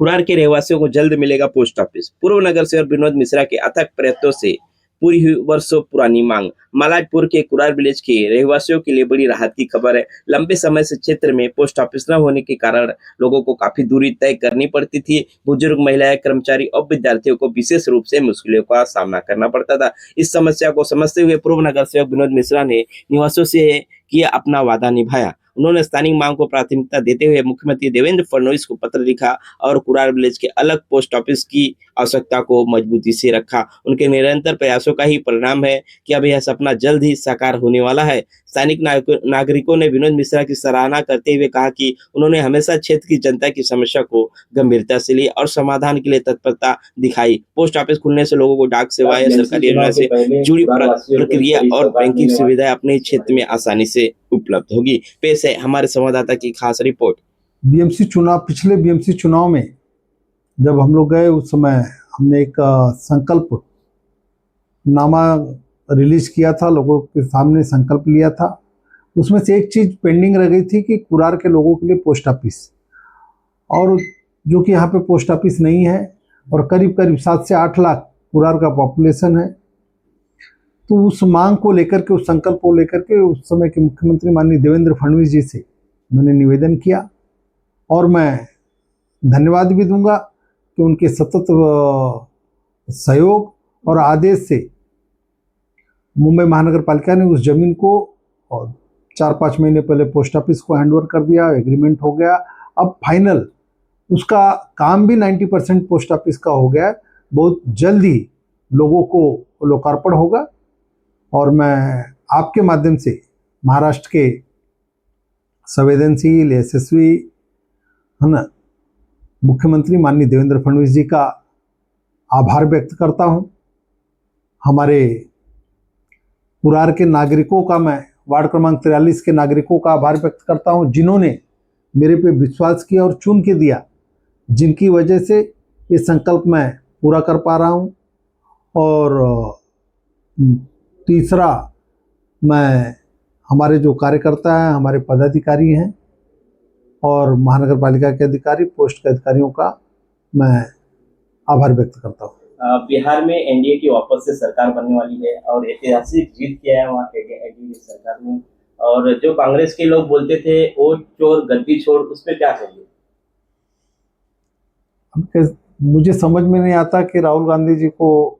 कुरार के रहवासियों को जल्द मिलेगा पोस्ट ऑफिस। पूर्व नगर सेवक विनोद मिश्रा के अथक प्रयत्नों से पूरी हुई वर्षों पुरानी मांग। मालाजपुर के कुरार विलेज के रहवासियों के लिए बड़ी राहत की खबर है। लंबे समय से क्षेत्र में पोस्ट ऑफिस न होने के कारण लोगों को काफी दूरी तय करनी पड़ती थी। बुजुर्ग महिलाएं, कर्मचारी और विद्यार्थियों को विशेष रूप से मुश्किलों का सामना करना पड़ता था। इस समस्या को समझते हुए पूर्व नगर सेवक विनोद मिश्रा ने निवासियों से किया अपना वादा निभाया। उन्होंने स्थानीय मांग को प्राथमिकता देते हुए मुख्यमंत्री देवेंद्र फडणवीस को पत्र लिखा और कुरार विलेज के अलग पोस्ट ऑफिस की आवश्यकता को मजबूती से रखा। उनके निरंतर प्रयासों का ही परिणाम है कि अब यह सपना जल्द ही साकार होने वाला है। स्थानिक नागरिकों ने विनोद मिश्रा की सराहना करते हुए कहा कि उन्होंने हमेशा क्षेत्र की जनता की समस्या को गंभीरता से ली और समाधान के लिए तत्परता दिखाई। पोस्ट ऑफिस खुलने से लोगों को डाक सेवाएं, सरकारी योजना से जुड़ी प्रक्रिया और बैंकिंग सुविधाएं अपने क्षेत्र में आसानी से उपलब्ध होगी। पेश है हमारे संवाददाता की खास रिपोर्ट। पिछले बीएमसी चुनाव में जब हम लोग गए, उस समय हमने एक संकल्प नामा रिलीज किया था, लोगों के सामने संकल्प लिया था। उसमें से एक चीज पेंडिंग रह गई थी कि कुरार के लोगों के लिए पोस्ट ऑफिस, और जो कि यहाँ पे पोस्ट ऑफिस नहीं है और करीब करीब 7 से 8 लाख कुरार का पॉपुलेशन है। तो उस मांग को लेकर के, उस संकल्प को लेकर के उस समय के मुख्यमंत्री माननीय देवेंद्र फडणवीस जी से मैंने निवेदन किया और मैं धन्यवाद भी दूंगा कि उनके सतत सहयोग और आदेश से मुंबई महानगर पालिका ने उस जमीन को 4-5 महीने पहले पोस्ट ऑफिस को हैंडओवर कर दिया। एग्रीमेंट हो गया। अब फाइनल उसका काम भी 90% पोस्ट ऑफिस का हो गया। बहुत जल्द ही लोगों को लोकार्पण होगा और मैं आपके माध्यम से महाराष्ट्र के संवेदनशील, यशस्वी, है ना, मुख्यमंत्री माननीय देवेंद्र फडणवीस जी का आभार व्यक्त करता हूं। हमारे कुरार के नागरिकों का, मैं वार्ड क्रमांक 43 के नागरिकों का आभार व्यक्त करता हूं, जिन्होंने मेरे पे विश्वास किया और चुन के दिया, जिनकी वजह से ये संकल्प मैं पूरा कर पा रहा हूं। और तीसरा, मैं हमारे जो कार्यकर्ता हैं, हमारे पदाधिकारी हैं और महानगर पालिका के अधिकारी, पोस्ट के अधिकारियों का मैं आभार व्यक्त करता हूँ। बिहार में एनडीए की वापस से सरकार बनने वाली है और ऐतिहासिक जीत किया है वहाँ एनडीए सरकार ने। और जो कांग्रेस के लोग बोलते थे वोट चोर गद्दी छोड़, उस पर क्या कहेंगे? मुझे समझ में नहीं आता कि राहुल गांधी जी को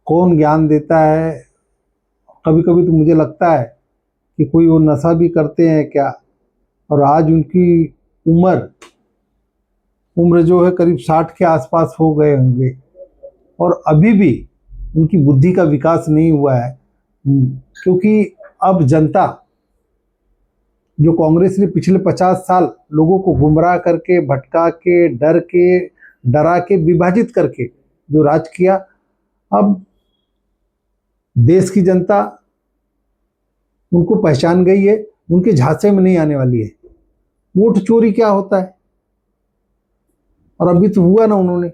कौन ज्ञान देता है। कभी कभी तो मुझे लगता है कि कोई वो नशा भी करते हैं क्या। और आज उनकी उम्र जो है करीब 60 के आसपास हो गए होंगे और अभी भी उनकी बुद्धि का विकास नहीं हुआ है। क्योंकि अब जनता, जो कांग्रेस ने पिछले 50 साल लोगों को गुमराह करके, भटका के, डरा के, विभाजित करके जो राज किया, अब देश की जनता उनको पहचान गई है, उनके झांसे में नहीं आने वाली है। वोट चोरी क्या होता है, और अभी तो हुआ ना उन्होंने।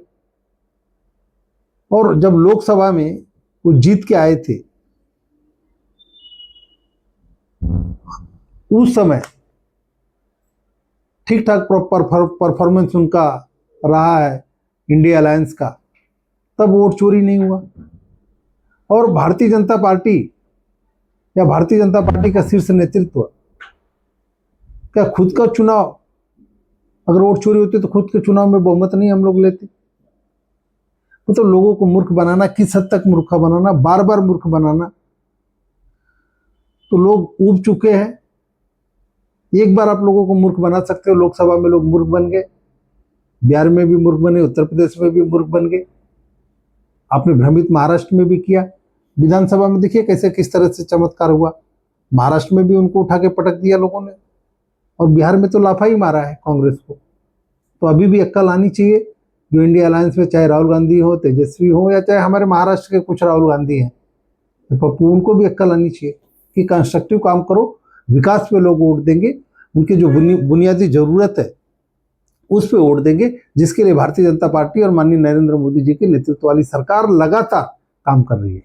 और जब लोकसभा में वो जीत के आए थे, उस समय ठीक ठाक परफॉर्मेंस उनका रहा है इंडिया अलायंस का, तब वोट चोरी नहीं हुआ। और भारतीय जनता पार्टी या भारतीय जनता पार्टी का शीर्ष नेतृत्व क्या खुद का चुनाव, अगर वोट चोरी होती तो खुद के चुनाव में बहुमत नहीं हम लोग लेते। तो लोगों को मूर्ख बनाना, किस हद तक मूर्ख बनाना, बार बार मूर्ख बनाना, तो लोग ऊब चुके हैं। एक बार आप लोगों को मूर्ख बना सकते हो। लोकसभा में लोग मूर्ख बन गए, बिहार में भी मूर्ख बने, उत्तर प्रदेश में भी मूर्ख बन गए, आपने भ्रमित महाराष्ट्र में भी किया। विधानसभा में देखिए कैसे किस तरह से चमत्कार हुआ। महाराष्ट्र में भी उनको उठा के पटक दिया लोगों ने, और बिहार में तो लाफा ही मारा है कांग्रेस को। तो अभी भी अक्ल आनी चाहिए जो इंडिया अलायंस में, चाहे राहुल गांधी हो, तेजस्वी हो, या चाहे हमारे महाराष्ट्र के कुछ राहुल गांधी हैं, तो पप्पू, उनको भी अक्ल आनी चाहिए कि कंस्ट्रक्टिव काम करो, विकास पे लोग वोट देंगे, उनकी जो बुनियादी जरूरत है उस पे वोट देंगे, जिसके लिए भारतीय जनता पार्टी और माननीय नरेंद्र मोदी जी के नेतृत्व वाली सरकार लगातार काम कर रही है।